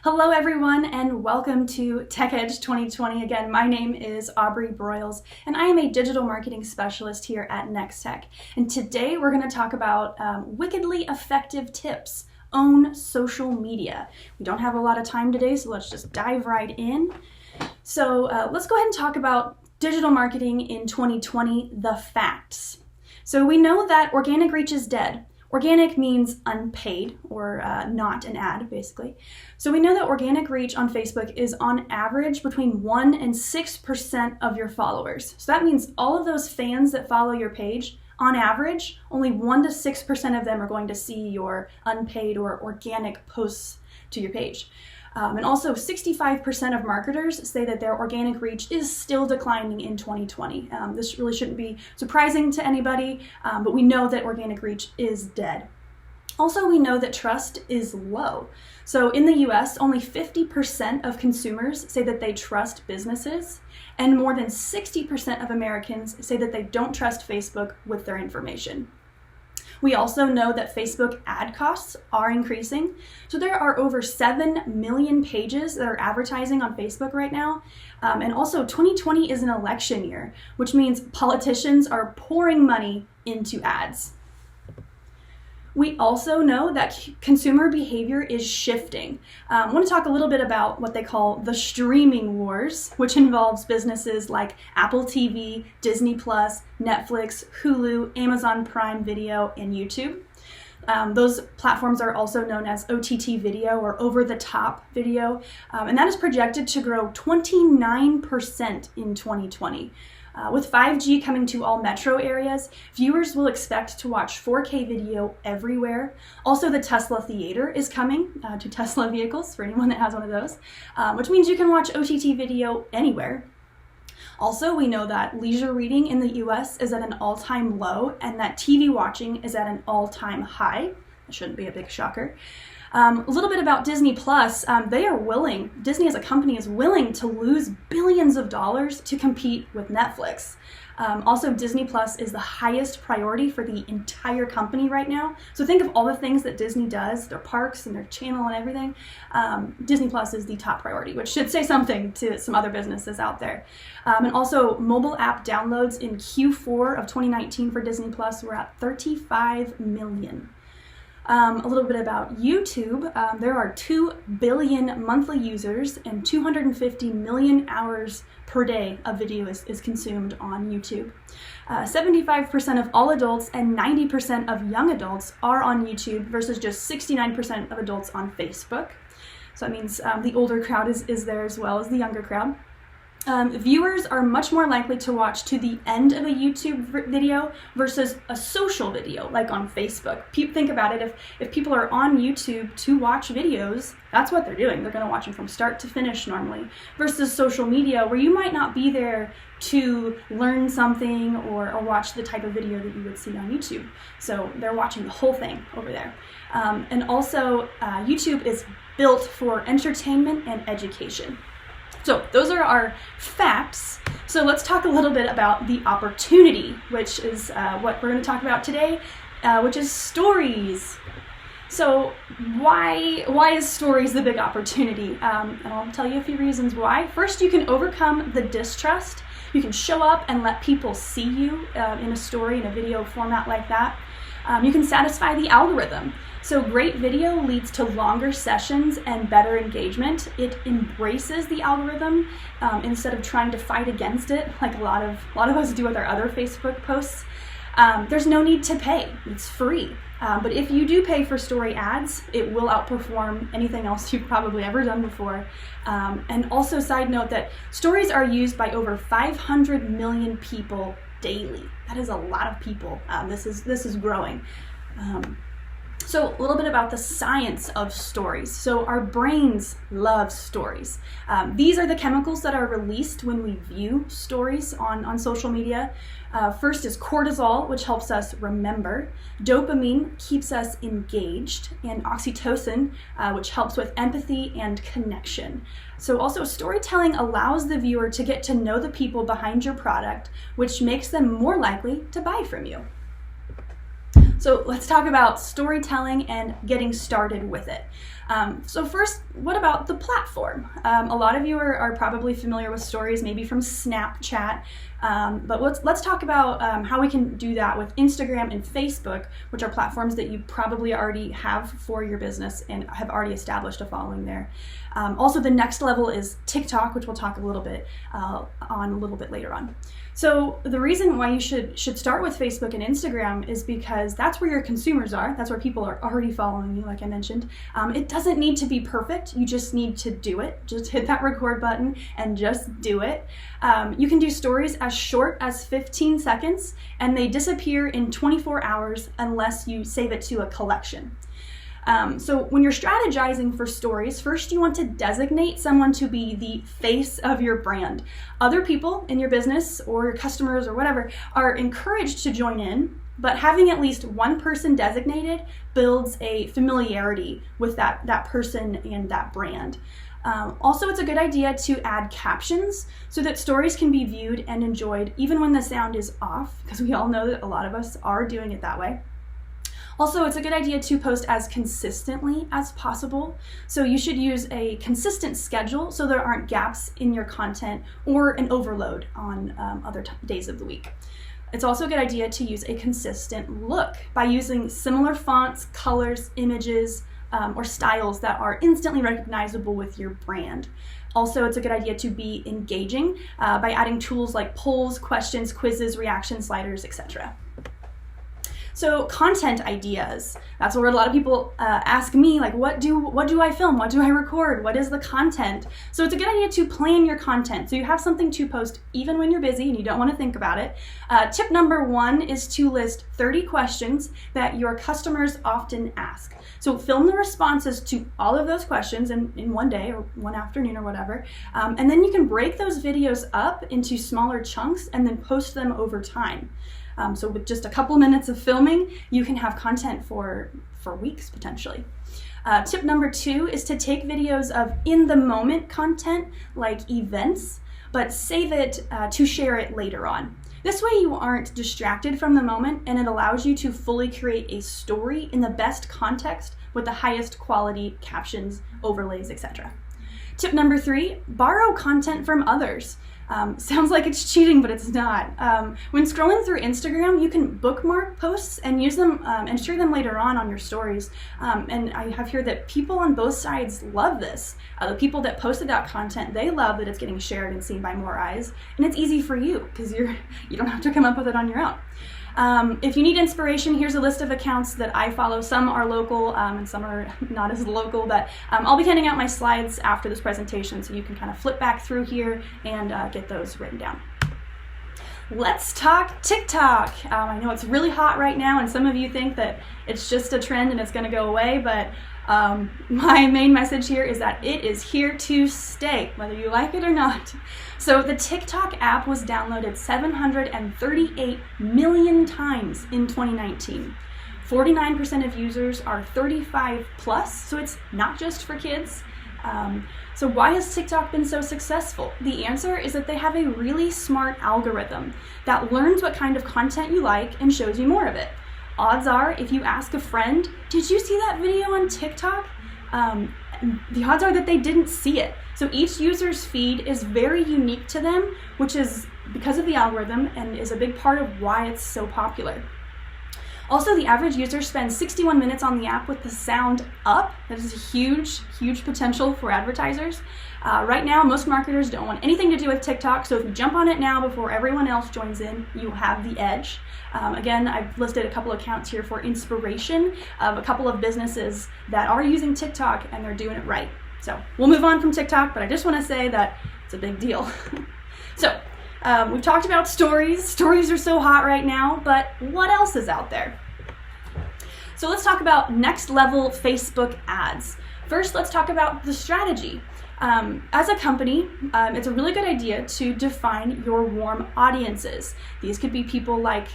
Hello everyone and welcome to Tech Edge 2020. Again, my name is Aubree Broyles and I am a digital marketing specialist here at Nex-Tech. And today we're going to talk about wickedly effective tips on social media. We don't have a lot of time today, so let's just dive right in. So let's go ahead and talk about digital marketing in 2020, the facts. So we know that organic reach is dead. Organic means unpaid or not an ad, basically. So we know that organic reach on Facebook is on average between 1 and 6% of your followers. So that means all of those fans that follow your page, on average, only 1 to 6% of them are going to see your unpaid or organic posts to your page. And also 65% of marketers say that their organic reach is still declining in 2020. This really shouldn't be surprising to anybody, but we know that organic reach is dead. Also, we know that trust is low. So in the US, only 50% of consumers say that they trust businesses, and more than 60% of Americans say that they don't trust Facebook with their information. We also know that Facebook ad costs are increasing. So there are over 7 million pages that are advertising on Facebook right now. And also 2020 is an election year, which means politicians are pouring money into ads. We also know that consumer behavior is shifting. I want to talk a little bit about what they call the streaming wars, which involves businesses like Apple TV, Disney+, Netflix, Hulu, Amazon Prime Video, and YouTube. Those platforms are also known as OTT video or over-the-top video, and that is projected to grow 29% in 2020. With 5G coming to all metro areas, viewers will expect to watch 4K video everywhere. Also, the Tesla Theater is coming to Tesla vehicles for anyone that has one of those, which means you can watch OTT video anywhere. Also, we know that leisure reading in the US is at an all-time low and that TV watching is at an all-time high. That shouldn't be a big shocker. A little bit about Disney+, Disney as a company is willing to lose billions of dollars to compete with Netflix. Also, Disney+ is the highest priority for the entire company right now. So think of all the things that Disney does, their parks and their channel and everything. Disney+ is the top priority, which should say something to some other businesses out there. And also, mobile app downloads in Q4 of 2019 for Disney+ were at 35 million. A little bit about YouTube. There are 2 billion monthly users and 250 million hours per day of video is consumed on YouTube. 75% of all adults and 90% of young adults are on YouTube versus just 69% of adults on Facebook. So that means the older crowd is there as well as the younger crowd. Viewers are much more likely to watch to the end of a YouTube video versus a social video like on Facebook. Think about it, if people are on YouTube to watch videos, that's what they're doing. They're going to watch them from start to finish normally, versus social media where you might not be there to learn something or watch the type of video that you would see on YouTube. So they're watching the whole thing over there. And also YouTube is built for entertainment and education. So those are our facts. So let's talk a little bit about the opportunity, which is what we're going to talk about today, which is stories. So why is stories the big opportunity? And I'll tell you a few reasons why. First, you can overcome the distrust. You can show up and let people see you in a story, in a video format like that. You can satisfy the algorithm. So great video leads to longer sessions and better engagement. It embraces the algorithm instead of trying to fight against it like a lot of us do with our other Facebook posts. There's no need to pay. It's free. But if you do pay for story ads, it will outperform anything else you've probably ever done before. And also, side note that stories are used by over 500 million people daily. That is a lot of people. This is growing. So a little bit about the science of stories. So our brains love stories. These are the chemicals that are released when we view stories on social media. First is cortisol, which helps us remember. Dopamine keeps us engaged, and oxytocin, which helps with empathy and connection. So also storytelling allows the viewer to get to know the people behind your product, which makes them more likely to buy from you. So let's talk about storytelling and getting started with it. So first, what about the platform? A lot of you are probably familiar with stories, maybe from Snapchat, but let's talk about how we can do that with Instagram and Facebook, which are platforms that you probably already have for your business and have already established a following there. Also, the next level is TikTok, which we'll talk a little bit on a little bit later on. So the reason why you should start with Facebook and Instagram is because that's where your consumers are. That's where people are already following you, like I mentioned. It doesn't need to be perfect. You just need to do it. Just hit that record button and just do it. You can do stories as short as 15 seconds, and they disappear in 24 hours unless you save it to a collection. So when you're strategizing for stories, first you want to designate someone to be the face of your brand. Other people in your business or your customers or whatever are encouraged to join in, but having at least one person designated builds a familiarity with that person and that brand. Also, it's a good idea to add captions so that stories can be viewed and enjoyed even when the sound is off, because we all know that a lot of us are doing it that way. Also, it's a good idea to post as consistently as possible. So you should use a consistent schedule so there aren't gaps in your content or an overload on other days of the week. It's also a good idea to use a consistent look by using similar fonts, colors, images, or styles that are instantly recognizable with your brand. Also, it's a good idea to be engaging by adding tools like polls, questions, quizzes, reaction sliders, etc. So content ideas, that's where a lot of people ask me, like, what do I film? What do I record? What is the content? So it's a good idea to plan your content so you have something to post even when you're busy and you don't want to think about it. Tip number 1 is to list 30 questions that your customers often ask. So film the responses to all of those questions in one day or one afternoon or whatever, and then you can break those videos up into smaller chunks and then post them over time. So with just a couple minutes of filming, you can have content for weeks potentially. Tip number 2 is to take videos of in-the-moment content like events, but save it to share it later on. This way you aren't distracted from the moment, and it allows you to fully create a story in the best context with the highest quality captions, overlays, etc. Tip number 3, borrow content from others. Sounds like it's cheating, but it's not. When scrolling through Instagram, you can bookmark posts and use them and share them later on your stories. And I have heard that people on both sides love this. The people that posted that content, they love that it's getting shared and seen by more eyes. And it's easy for you because you don't have to come up with it on your own. If you need inspiration, here's a list of accounts that I follow. Some are local and some are not as local, but I'll be handing out my slides after this presentation so you can kind of flip back through here and get those written down. Let's talk TikTok. I know it's really hot right now and some of you think that it's just a trend and it's going to go away, but my main message here is that it is here to stay, whether you like it or not. So the TikTok app was downloaded 738 million times in 2019. 49% of users are 35 plus, so it's not just for kids. So why has TikTok been so successful? The answer is that they have a really smart algorithm that learns what kind of content you like and shows you more of it. Odds are, if you ask a friend, did you see that video on TikTok? The odds are that they didn't see it. So each user's feed is very unique to them, which is because of the algorithm and is a big part of why it's so popular. Also, the average user spends 61 minutes on the app with the sound up. That is a huge, huge potential for advertisers. Right now, most marketers don't want anything to do with TikTok, so if you jump on it now before everyone else joins in, you have the edge. Again, I've listed a couple accounts here for inspiration of a couple of businesses that are using TikTok and they're doing it right. So we'll move on from TikTok, but I just want to say that it's a big deal. So we've talked about stories. Stories are so hot right now, but what else is out there? So let's talk about next level Facebook ads. First, let's talk about the strategy. As a company, it's a really good idea to define your warm audiences. These could be people like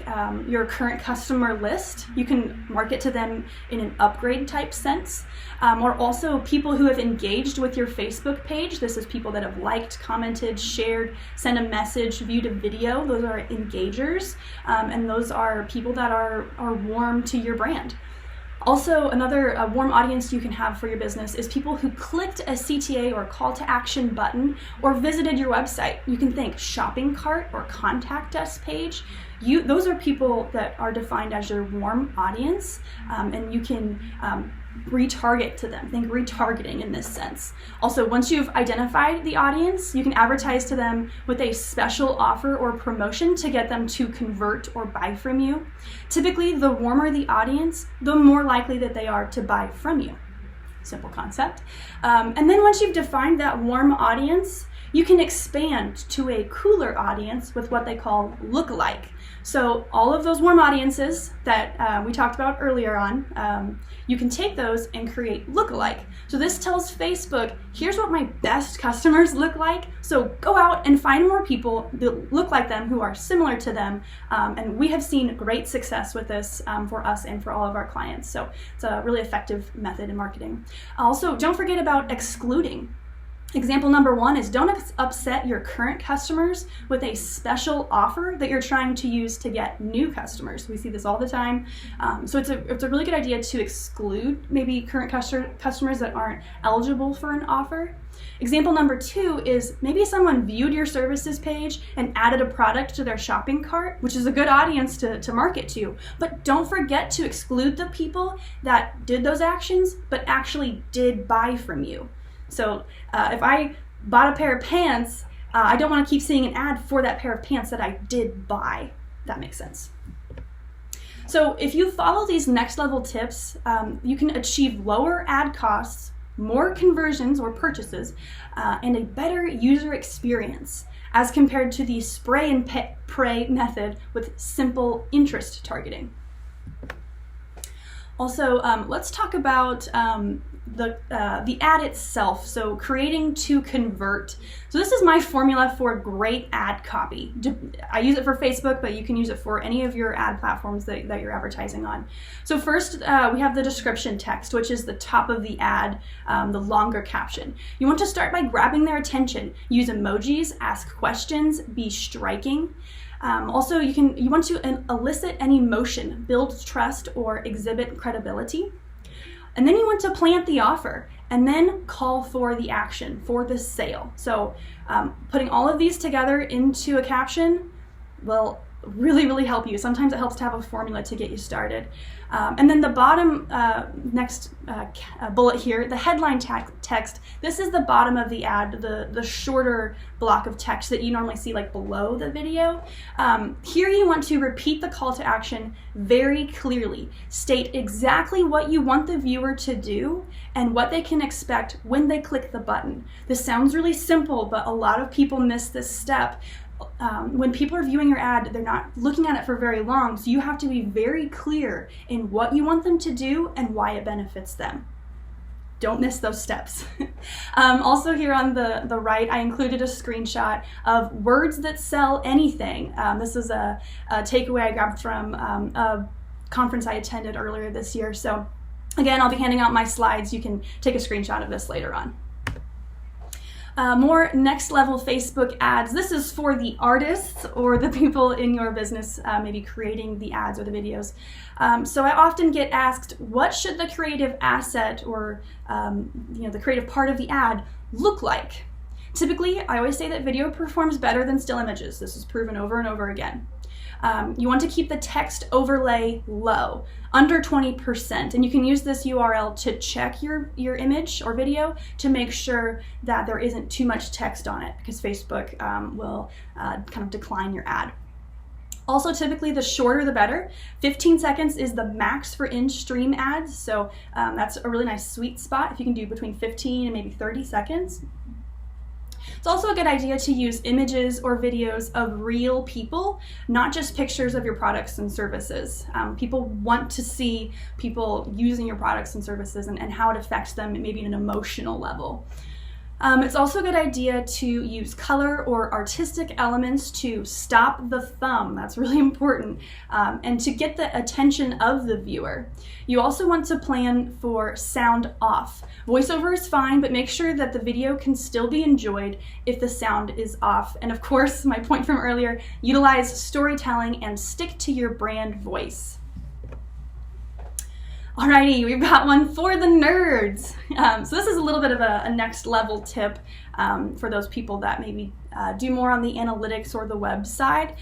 your current customer list. You can market to them in an upgrade type sense, or also people who have engaged with your Facebook page. This is people that have liked, commented, shared, sent a message, viewed a video. Those are engagers, and those are people that are warm to your brand. Also, another warm audience you can have for your business is people who clicked a CTA or call to action button or visited your website. You can think shopping cart or contact us page. Those are people that are defined as your warm audience, and you can retarget to them. Think retargeting in this sense. Also, once you've identified the audience, you can advertise to them with a special offer or promotion to get them to convert or buy from you. Typically, the warmer the audience, the more likely that they are to buy from you. Simple concept. And then once you've defined that warm audience, you can expand to a cooler audience with what they call lookalike. So all of those warm audiences that we talked about earlier on, you can take those and create lookalike. So this tells Facebook, here's what my best customers look like. So go out and find more people that look like them, who are similar to them. And we have seen great success with this for us and for all of our clients. So it's a really effective method in marketing. Also, don't forget about excluding. Example number 1 is don't upset your current customers with a special offer that you're trying to use to get new customers. We see this all the time. So it's a really good idea to exclude maybe current customers that aren't eligible for an offer. Example number 2 is maybe someone viewed your services page and added a product to their shopping cart, which is a good audience to market to. But don't forget to exclude the people that did those actions but actually did buy from you. So if I bought a pair of pants, I don't want to keep seeing an ad for that pair of pants that I did buy. That makes sense. So if you follow these next level tips, you can achieve lower ad costs, more conversions or purchases, and a better user experience as compared to the spray and pray method with simple interest targeting. Also, let's talk about the ad itself. So creating to convert. So this is my formula for great ad copy. I use it for Facebook, but you can use it for any of your ad platforms that you're advertising on. So first, we have the description text, which is the top of the ad, the longer caption. You want to start by grabbing their attention. Use emojis, ask questions, be striking. Also, you want to elicit an emotion, build trust, or exhibit credibility. And then you want to plant the offer and then call for the action, for the sale. So putting all of these together into a caption will really, really help you. Sometimes it helps to have a formula to get you started. And then the bottom next bullet here, the headline text, this is the bottom of the ad, the shorter block of text that you normally see like below the video. Here you want to repeat the call to action very clearly. State exactly what you want the viewer to do and what they can expect when they click the button. This sounds really simple, but a lot of people miss this step. When people are viewing your ad, they're not looking at it for very long, so you have to be very clear in what you want them to do and why it benefits them. Don't miss those steps. Also here on the right, I included a screenshot of words that sell anything. This is a takeaway I grabbed from a conference I attended earlier this year. So again, I'll be handing out my slides. You can take a screenshot of this later on. More next level Facebook ads. This is for the artists or the people in your business maybe creating the ads or the videos. So I often get asked, what should the creative asset or the creative part of the ad look like? Typically, I always say that video performs better than still images. This is proven over and over again. You want to keep the text overlay low, under 20%, and you can use this URL to check your image or video to make sure that there isn't too much text on it, because Facebook will kind of decline your ad. Also, typically the shorter the better. 15 seconds is the max for in-stream ads, so that's a really nice sweet spot if you can do between 15 and maybe 30 seconds. It's also a good idea to use images or videos of real people, not just pictures of your products and services. People want to see people using your products and services and how it affects them maybe in an emotional level. It's also a good idea to use color or artistic elements to stop the thumb. That's really important, and to get the attention of the viewer. You also want to plan for sound off. Voiceover is fine, but make sure that the video can still be enjoyed if the sound is off. And of course, my point from earlier, utilize storytelling and stick to your brand voice. Alrighty, we've got one for the nerds. So this is a little bit of a next level tip for those people that maybe do more on the analytics or the web side.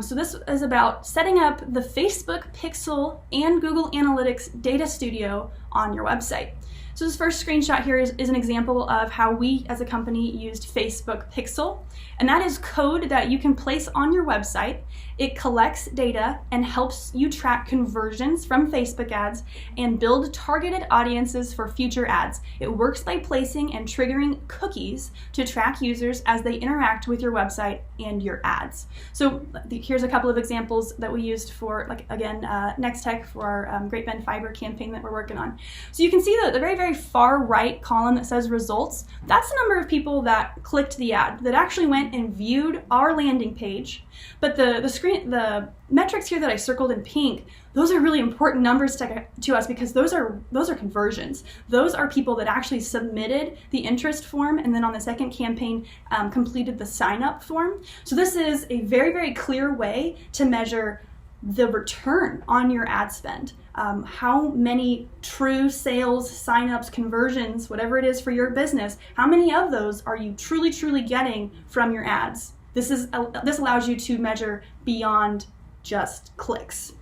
So this is about setting up the Facebook Pixel and Google Analytics Data Studio on your website. So this first screenshot here is an example of how we as a company used Facebook Pixel, and that is code that you can place on your website. It collects data and helps you track conversions from Facebook ads and build targeted audiences for future ads. It works by placing and triggering cookies to track users as they interact with your website and your ads. So here's a couple of examples that we used for, like, again, Nex-Tech for our Great Bend Fiber campaign that we're working on. So you can see the very, very far right column that says results. That's the number of people that clicked the ad, that actually went and viewed our landing page. But the metrics here that I circled in pink, those are really important numbers to us, because those are conversions. Those are people that actually submitted the interest form and then on the second campaign completed the sign-up form. So this is a very, very clear way to measure the return on your ad spend. How many true sales, sign-ups, conversions, whatever it is for your business, how many of those are you truly, truly getting from your ads? This allows you to measure beyond just clicks.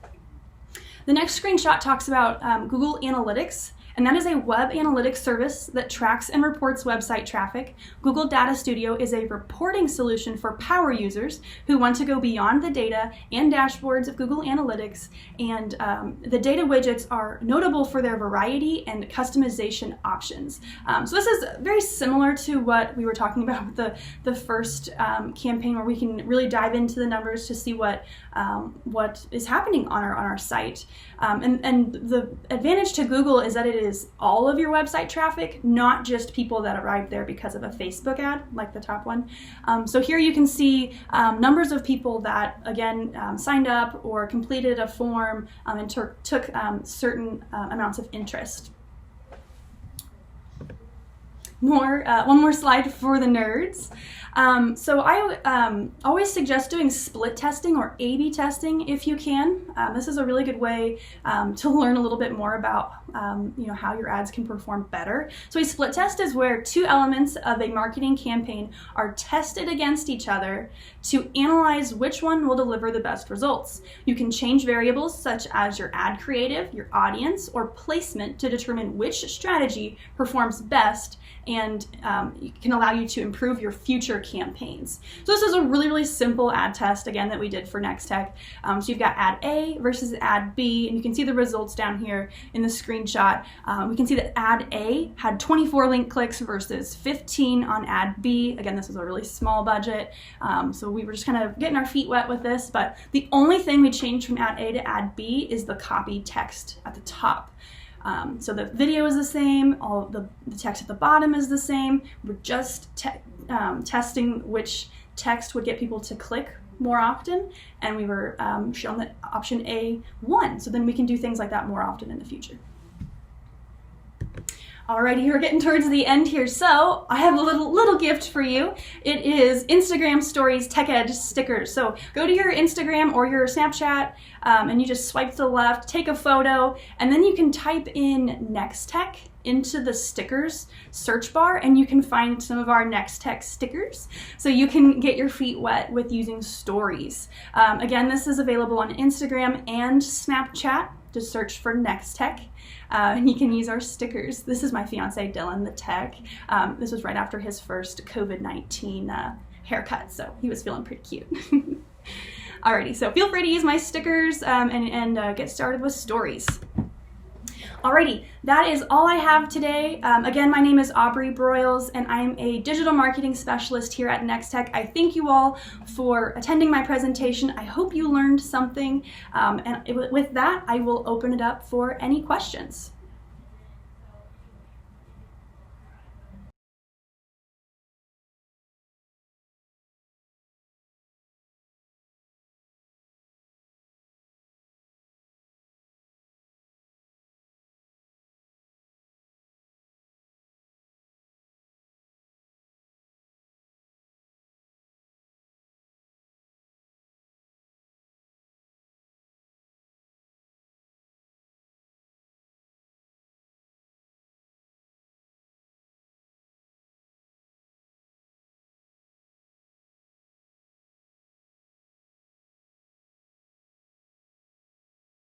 The next screenshot talks about Google Analytics, and that is a web analytics service that tracks and reports website traffic. Google Data Studio is a reporting solution for power users who want to go beyond the data and dashboards of Google Analytics, and the data widgets are notable for their variety and customization options. So this is very similar to what we were talking about with the first campaign, where we can really dive into the numbers to see what is happening on our site. And the advantage to Google is that it is all of your website traffic, not just people that arrived there because of a Facebook ad, like the top one. So here you can see numbers of people that, again, signed up or completed a form and took certain amounts of interest. One more slide for the nerds. So I always suggest doing split testing or A/B testing if you can. This is a really good way to learn a little bit more about how your ads can perform better. So a split test is where two elements of a marketing campaign are tested against each other to analyze which one will deliver the best results. You can change variables such as your ad creative, your audience, or placement to determine which strategy performs best, and can allow you to improve your future campaigns. So this is a really, really simple ad test, again, that we did for Nex-Tech. So you've got ad A versus ad B, and you can see the results down here in the screenshot. We can see that ad A had 24 link clicks versus 15 on ad B. Again, this was a really small budget, so we were just kind of getting our feet wet with this, but the only thing we changed from ad A to ad B is the copy text at the top. So the video is the same, all the text at the bottom is the same. We're just testing which text would get people to click more often, and we were shown that option A won. So then we can do things like that more often in the future. Alrighty, we're getting towards the end here, so I have a little gift for you. It is Instagram Stories Tech Edge stickers. So go to your Instagram or your Snapchat, and you just swipe to the left, take a photo, and then you can type in Nex-Tech into the stickers search bar, and you can find some of our Nex-Tech stickers. So you can get your feet wet with using stories. Again, this is available on Instagram and Snapchat. Just search for Nex-Tech. And you can use our stickers. This is my fiance, Dylan, the tech. This was right after his first COVID-19 haircut, so he was feeling pretty cute. Alrighty, so feel free to use my stickers and get started with stories. Alrighty, that is all I have today. Again, my name is Aubree Broyles, and I am a digital marketing specialist here at Nex-Tech. I thank you all for attending my presentation. I hope you learned something, and with that, I will open it up for any questions.